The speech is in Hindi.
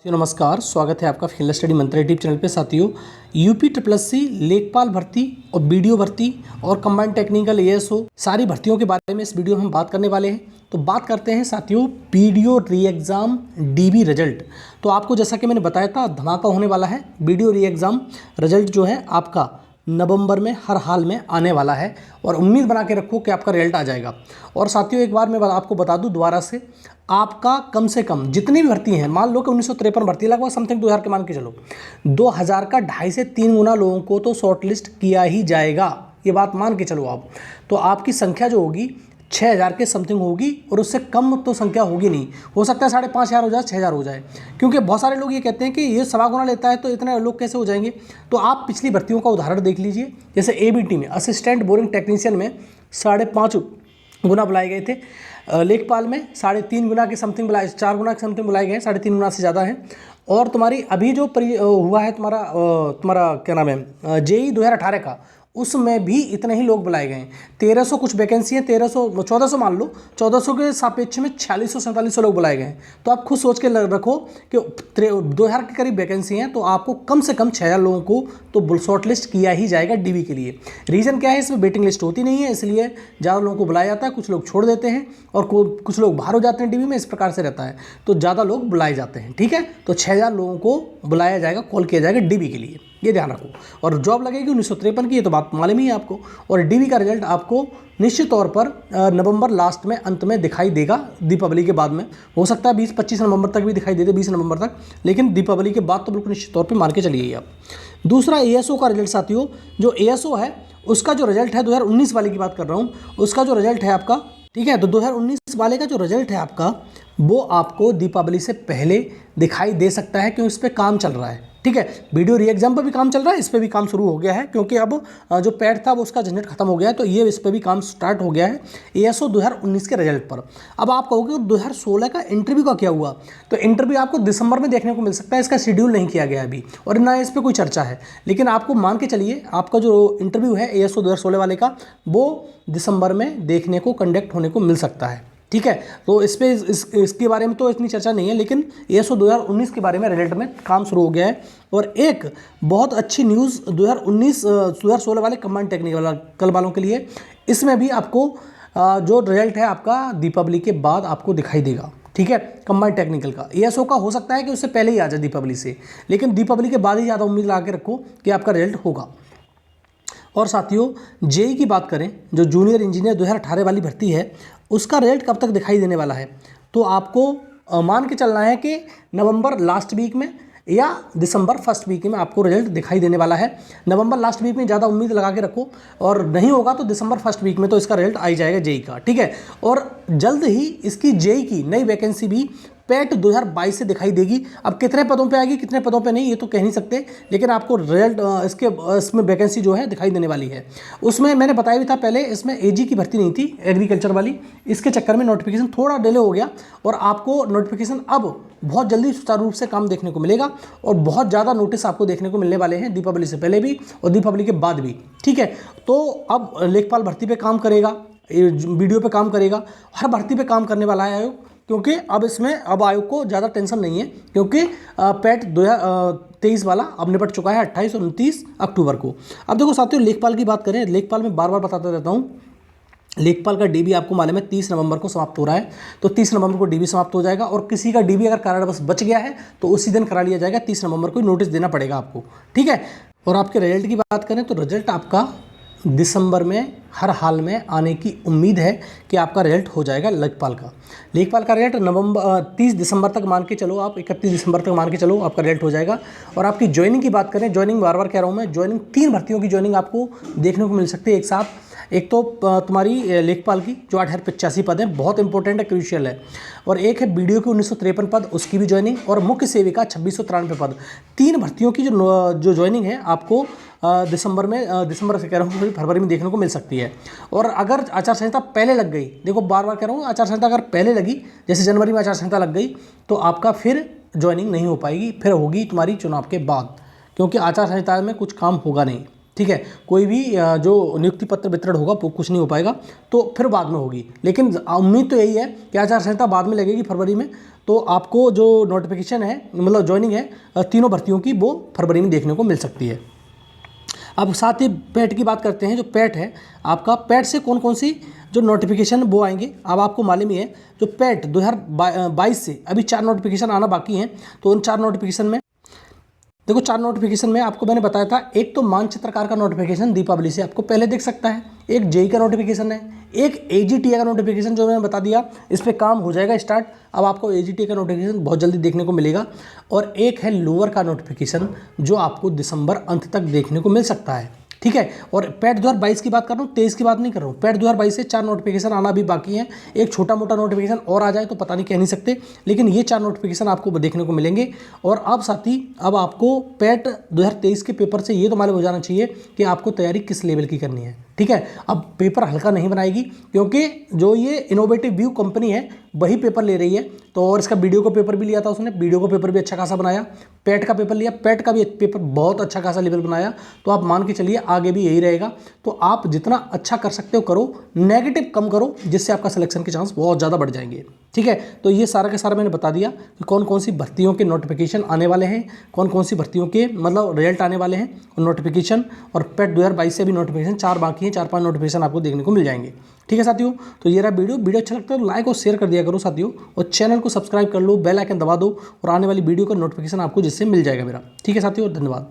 नमस्कार, स्वागत है आपका फिल्ड स्टडी मंत्र यूट्यूब चैनल पे। साथियों, यूपी ट्रिपल एससी लेखपाल भर्ती और बीडीओ भर्ती और कंबाइंड टेक्निकल एएसओ सारी भर्तियों के बारे में इस वीडियो में हम बात करने वाले हैं। तो बात करते हैं साथियों बीडीओ री एग्ज़ाम डीबी रिजल्ट। तो आपको जैसा कि मैंने बताया था धमाका होने वाला है। बीडीओ री एग्ज़ाम रिजल्ट जो है आपका नवंबर में हर हाल में आने वाला है और उम्मीद बना के रखो कि आपका रिजल्ट आ जाएगा। और साथियों एक बार मैं आपको बता दूं दोबारा से, आपका कम से कम जितनी भी भर्ती हैं, मान लो कि 1953 भर्ती लगभग समथिंग 2000 के मान के चलो, 2000 का 2.5 से 3 गुना लोगों को तो शॉर्टलिस्ट किया ही जाएगा। ये बात मान के चलो आप। तो आपकी संख्या जो होगी 6000 के समथिंग होगी और उससे कम तो संख्या होगी नहीं। हो सकता है 5500 हो जाए, 6000 हो जाए, क्योंकि बहुत सारे लोग ये कहते हैं कि ये सवा गुना लेता है तो इतने लोग कैसे हो जाएंगे। तो आप पिछली भर्तियों का उदाहरण देख लीजिए। जैसे एबीटी में असिस्टेंट बोरिंग टेक्नीशियन में 5.5 गुना बुलाए गए थे, लेखपाल में 3.5 गुना के समथिंग बुलाए, 4 गुना के समथिंग बुलाए गए, 3.5 गुना से ज़्यादा है। और तुम्हारी अभी जो हुआ है तुम्हारा क्या नाम है जेई 2018 का, उसमें भी इतने ही लोग बुलाए गए हैं। 1300 कुछ वैकेंसी है, 1400 मान लो, 1400 के सापेक्ष में 4600-4700 लोग बुलाए गए हैं। तो आप खुद सोच के रखो कि 2000 के करीब वैकेंसी हैं, तो आपको कम से कम 6000 लोगों को तो शॉर्ट लिस्ट किया ही जाएगा डीबी के लिए। रीज़न क्या है, इसमें वेटिंग लिस्ट होती नहीं है, इसलिए ज़्यादा लोगों को बुलाया जाता है। कुछ लोग छोड़ देते हैं और कुछ लोग बाहर हो जाते हैं डीबी में, इस प्रकार से रहता है। तो ज़्यादा लोग बुलाए जाते हैं, ठीक है। तो 6000 लोगों को बुलाया जाएगा, कॉल किया जाएगा डीबी के लिए, ये ध्यान रखो। और जॉब लगेगी 1953 की, ये तो बात मालूम ही है आपको। और डीबी का रिजल्ट आपको निश्चित तौर पर नवंबर लास्ट में अंत में दिखाई देगा, दीपावली के बाद में। हो सकता है 20-25 नवंबर तक भी दिखाई दे दे, 20 नवंबर तक, लेकिन दीपावली के बाद तो बिल्कुल निश्चित तौर पर मान के चलिए आप। दूसरा एएसओ का रिजल्ट साथियों, जो एएसओ है उसका जो रिजल्ट है 2019 वाले की बात कर रहा हूँ, उसका जो रिजल्ट है आपका, ठीक है। तो 2019 वाले का जो रिजल्ट है आपका, वो आपको दीपावली से पहले दिखाई दे सकता है, क्योंकि इस पर काम चल रहा है, ठीक है। वीडियो री एग्जाम पर भी काम चल रहा है, इस पर भी काम शुरू हो गया है, क्योंकि अब जो पैड था वो उसका झंझट खत्म हो गया है। तो ये इस पर भी काम स्टार्ट हो गया है एएसओ 2019 के रिजल्ट पर। अब आप कहोगे 2016 का इंटरव्यू का क्या हुआ, तो इंटरव्यू आपको दिसंबर में देखने को मिल सकता है। इसका शेड्यूल नहीं किया गया अभी और ना इस पर कोई चर्चा है, लेकिन आपको मान के चलिए आपका जो इंटरव्यू है एएसओ 2016 वाले का, वो दिसंबर में देखने को कंडक्ट होने को मिल सकता है, ठीक है। तो इसके बारे में तो इतनी चर्चा नहीं है, लेकिन एएसओ 2019 के बारे में रिजल्ट में काम शुरू हो गया है। और एक बहुत अच्छी न्यूज़ 2016 वाले कंबाइंड टेक्निकल वालों के लिए, इसमें भी आपको जो रिजल्ट है आपका दीपावली के बाद आपको दिखाई देगा, ठीक है। कंबाइंड टेक्निकल का एएसओ का हो सकता है कि उससे पहले ही आ जाए दीपावली से, लेकिन दीपावली के बाद ही ज़्यादा उम्मीद लगा के रखो कि आपका रिजल्ट होगा। और साथियों जेई की बात करें, जो जूनियर इंजीनियर 2018 वाली भर्ती है, उसका रिजल्ट कब तक दिखाई देने वाला है, तो आपको मान के चलना है कि नवंबर लास्ट वीक में या दिसंबर फर्स्ट वीक में आपको रिजल्ट दिखाई देने वाला है। नवंबर लास्ट वीक में ज़्यादा उम्मीद लगा के रखो, और नहीं होगा तो दिसंबर फर्स्ट वीक में तो इसका रिजल्ट आ ही जाएगा जेई का, ठीक है। और जल्द ही इसकी जेई की नई वैकेंसी भी पैट 2022 से दिखाई देगी। अब कितने पदों पे आएगी, कितने पदों पे नहीं, ये तो कह नहीं सकते, लेकिन आपको रिजल्ट इसमें वैकेंसी जो है दिखाई देने वाली है। उसमें मैंने बताया भी था पहले, इसमें एजी की भर्ती नहीं थी, एग्रीकल्चर वाली, इसके चक्कर में नोटिफिकेशन थोड़ा डिले हो गया, और आपको नोटिफिकेशन अब बहुत जल्दी सुचारू रूप से काम देखने को मिलेगा, और बहुत ज़्यादा नोटिस आपको देखने को मिलने वाले हैं दीपावली से पहले भी और दीपावली के बाद भी, ठीक है। तो अब लेखपाल भर्ती पे काम करेगा, वीडियो पे काम करेगा, हर भर्ती पे काम करने वाला है आयोग, क्योंकि अब आयोग को ज़्यादा टेंशन नहीं है, क्योंकि पैट 2023 वाला अब निपट चुका है 28 और 29 अक्टूबर को। अब देखो साथियों, लेखपाल की बात करें, लेखपाल में बार बार बताता रहता हूँ, लेखपाल का डीबी आपको मालूम है 30 नवंबर को समाप्त हो रहा है। तो 30 नवंबर को डीबी समाप्त हो जाएगा, और किसी का डीबी अगर कारणवश बच गया है तो उसी दिन करा लिया जाएगा। 30 नवंबर को नोटिस देना पड़ेगा आपको, ठीक है। और आपके रिजल्ट की बात करें तो रिजल्ट आपका दिसंबर में हर हाल में आने की उम्मीद है कि आपका रिजल्ट हो जाएगा लेखपाल का रिजल्ट 30 दिसंबर तक मान के चलो, आप 31 दिसंबर तक मान के चलो आपका रिजल्ट हो जाएगा। और आपकी ज्वाइनिंग की बात करें, ज्वाइनिंग बार बार कह रहा हूँ मैं, ज्वाइनिंग 3 भर्तियों की ज्वाइनिंग आपको देखने को मिल सकती है एक साथ। एक तो तुम्हारी लेखपाल की जो 8085 पद है, बहुत इंपॉर्टेंट है, क्रूशियल है। और एक है बीडीओ की 1953 पद, उसकी भी ज्वाइनिंग, और मुख्य सेविका 2693 पद। 3 भर्तियों की जो ज्वाइनिंग है आपको दिसंबर से कह रहा हूँ, फरवरी में देखने को मिल सकती है। और अगर आचार संहिता पहले लग गई, देखो बार बार कह रहा हूँ, आचार संहिता अगर पहले लगी, जैसे जनवरी में आचार संहिता लग गई, तो आपका फिर ज्वाइनिंग नहीं हो पाएगी, फिर होगी तुम्हारी चुनाव के बाद, क्योंकि आचार संहिता में कुछ काम होगा नहीं, ठीक है, कोई भी जो नियुक्ति पत्र वितरण होगा वो कुछ नहीं हो पाएगा, तो फिर बाद में होगी। लेकिन उम्मीद तो यही है कि आचार संहिता बाद में लगेगी फरवरी में, तो आपको जो नोटिफिकेशन है मतलब ज्वाइनिंग है तीनों भर्तियों की वो फरवरी में देखने को मिल सकती है। अब साथ ही पैट की बात करते हैं। जो पैट है आपका, पैट से कौन कौन सी जो नोटिफिकेशन वो आएंगे, अब आपको मालूम ही है जो पैट 2022 से अभी 4 नोटिफिकेशन आना बाकी हैं। तो उन 4 नोटिफिकेशन में देखो, 4 नोटिफिकेशन में आपको मैंने बताया था, एक तो मानचित्रकार का नोटिफिकेशन दीपावली से आपको पहले देख सकता है, एक जेई का नोटिफिकेशन है, एक एजीटीए का नोटिफिकेशन जो मैंने बता दिया, इस पर काम हो जाएगा स्टार्ट। अब आपको एजीटीए का नोटिफिकेशन बहुत जल्दी देखने को मिलेगा। और एक है लोअर का नोटिफिकेशन जो आपको दिसंबर अंत तक देखने को मिल सकता है, ठीक है। और पैट 2022 की बात कर रहा हूँ, 23 की बात नहीं कर रहा हूँ। पैट 2022 से 4 नोटिफिकेशन आना भी बाकी है। एक छोटा मोटा नोटिफिकेशन और आ जाए तो पता नहीं, कह नहीं सकते, लेकिन ये 4 नोटिफिकेशन आपको देखने को मिलेंगे। और अब साथ ही अब आपको पैट 2023 के पेपर से ये तो मालूम हो जाना चाहिए कि आपको तैयारी किस लेवल की करनी है, ठीक है। अब पेपर हल्का नहीं बनाएगी, क्योंकि जो ये इनोवेटिव व्यू कंपनी है वही पेपर ले रही है। तो और इसका वीडियो का पेपर भी लिया था उसने, वीडियो का पेपर भी अच्छा खासा बनाया। पैट का पेपर लिया, पैट का भी पेपर बहुत अच्छा खासा लेवल बनाया। तो आप मान के चलिए आगे भी यही रहेगा। तो आप जितना अच्छा कर सकते हो करो, नेगेटिव कम करो, जिससे आपका सिलेक्शन के चांस बहुत ज़्यादा बढ़ जाएंगे, ठीक है। तो ये सारा का सारा मैंने बता दिया कि कौन कौन सी भर्तियों के नोटिफिकेशन आने वाले हैं, कौन कौन सी भर्तियों के मतलब रिजल्ट आने वाले हैं और नोटिफिकेशन। और पैट 2022 से भी नोटिफिकेशन 4 बाकी हैं, 4-5 नोटिफिकेशन आपको देखने को मिल जाएंगे, ठीक है साथियों। तो ये रहा वीडियो अच्छा लगता है तो लाइक और शेयर कर दिया करो साथियों, और चैनल को सब्सक्राइब कर लो, बेल आइकन दबा दो, और आने वाली वीडियो का नोटिफिकेशन आपको जिससे मिल जाएगा मेरा, ठीक है साथियों। धन्यवाद।